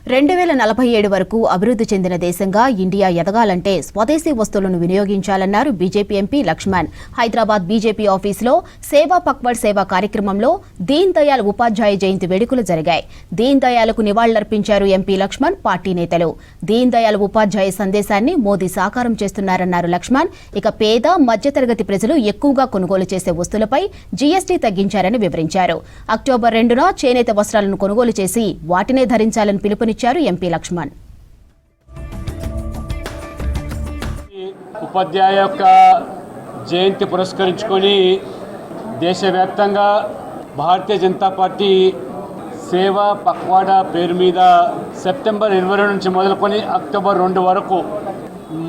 2047 వరకు అభివృద్ధి చెందిన దేశంగా ఇండియా ఎదగాలంటే స్వదేశీ వస్తువులను వినియోగించాలన్నారు BJP MP Laxman. Hyderabad BJP ఆఫీసులో సేవా పక్వాడ్ సేవా కార్యక్రమంలో దీన్ దయాళ్ ఉపాధ్యాయ జయంతి వేడుకలు జరిగాయి. దీన్ దయాళ్కు నివాళులర్పించారు ఎంపీ లక్ష్మణ్, పార్టీ నేతలు. దీన్ దయాళ్ ఉపాధ్యాయ సందేశాన్ని మోదీ సాకారం చేస్తున్నారన్నారు లక్ష్మణ్. ఇక పేద మధ్యతరగతి ప్రజలు ఎక్కువగా కొనుగోలు చేసే వస్తువులపై జీఎస్టీ తగ్గించారని వివరించారు. అక్టోబర్ 2న చేనేత వస్త్రాలను కొనుగోలు చేసి వాటినే ధరించాలని పిలుపునిచ్చారు ఎంపీ లక్ష్మణ్. ఉపాధ్యాయ యొక్క జయంతి పురస్కరించుకొని దేశవ్యాప్తంగా భారతీయ జనతా పార్టీ సేవా పక్వాడా పేరు మీద సెప్టెంబర్ 22 నుంచి మొదలుకొని అక్టోబర్ 2 వరకు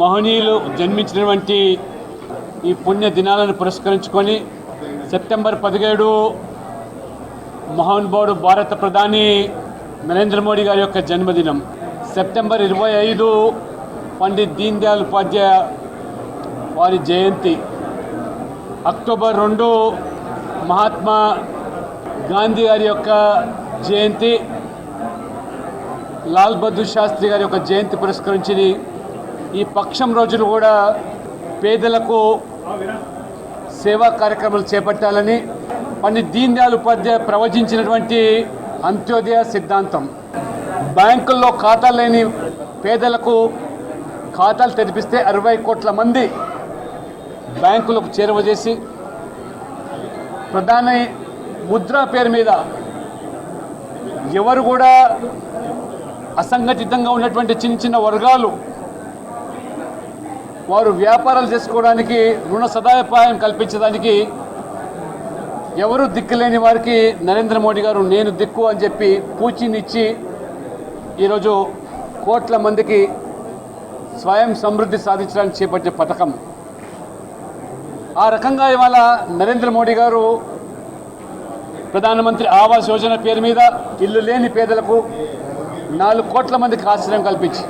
మహనీయులు జన్మించినటువంటి ఈ పుణ్య దినాలను పురస్కరించుకొని సెప్టెంబర్ 17 మహానుభావుడు భారత ప్రధాని నరేంద్ర మోడీ గారి యొక్క జన్మదినం. సెప్టెంబర్ 25 పండిత్ దీన్ దయాళ్ ఉపాధ్యాయ వారి జయంతి. అక్టోబర్ 2 మహాత్మా గాంధీ గారి యొక్క జయంతి, లాల్ బహదూర్ శాస్త్రి గారి యొక్క జయంతి పురస్కరించి ఈ పక్షం రోజులు కూడా పేదలకు సేవా కార్యక్రమాలు చేపట్టాలని పండిత్ దీన్ దయాళ్ ఉపాధ్యాయ ప్రవచించినటువంటి అంత్యోదయ సిద్ధాంతం. బ్యాంకుల్లో ఖాతాలు లేని పేదలకు ఖాతాలు తెరిపిస్తే 60 కోట్ల మంది బ్యాంకులకు చేరువజేసి ప్రధాని ముద్ర పేరు మీద ఎవరు కూడా అసంఘటితంగా ఉన్నటువంటి చిన్న చిన్న వర్గాలు వారు వ్యాపారాలు చేసుకోవడానికి రుణ సదుపాయం కల్పించడానికి ఎవరు దిక్కులేని వారికి నరేంద్ర మోడీ గారు నేను దిక్కు అని చెప్పి పూచినిచ్చి ఈరోజు కోట్ల మందికి స్వయం సమృద్ధి సాధించడానికి చేపట్టే పథకం. ఆ రకంగా ఇవాళ నరేంద్ర మోడీ గారు ప్రధానమంత్రి ఆవాస్ యోజన పేరు మీద ఇల్లు లేని పేదలకు 4 కోట్ల మందికి ఆశ్రయం కల్పించి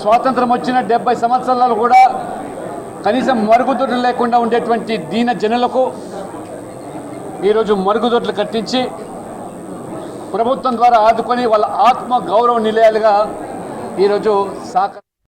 స్వాతంత్రం వచ్చిన 70 సంవత్సరాలు కూడా కనీసం మరుగుదొడ్లు లేకుండా ఉండేటువంటి దీన జనులకు ఈరోజు మరుగుదొడ్లు కట్టించి ప్రభుత్వం ద్వారా ఆదుకొని వాళ్ళ ఆత్మ గౌరవ నిలయాలుగా ఈరోజు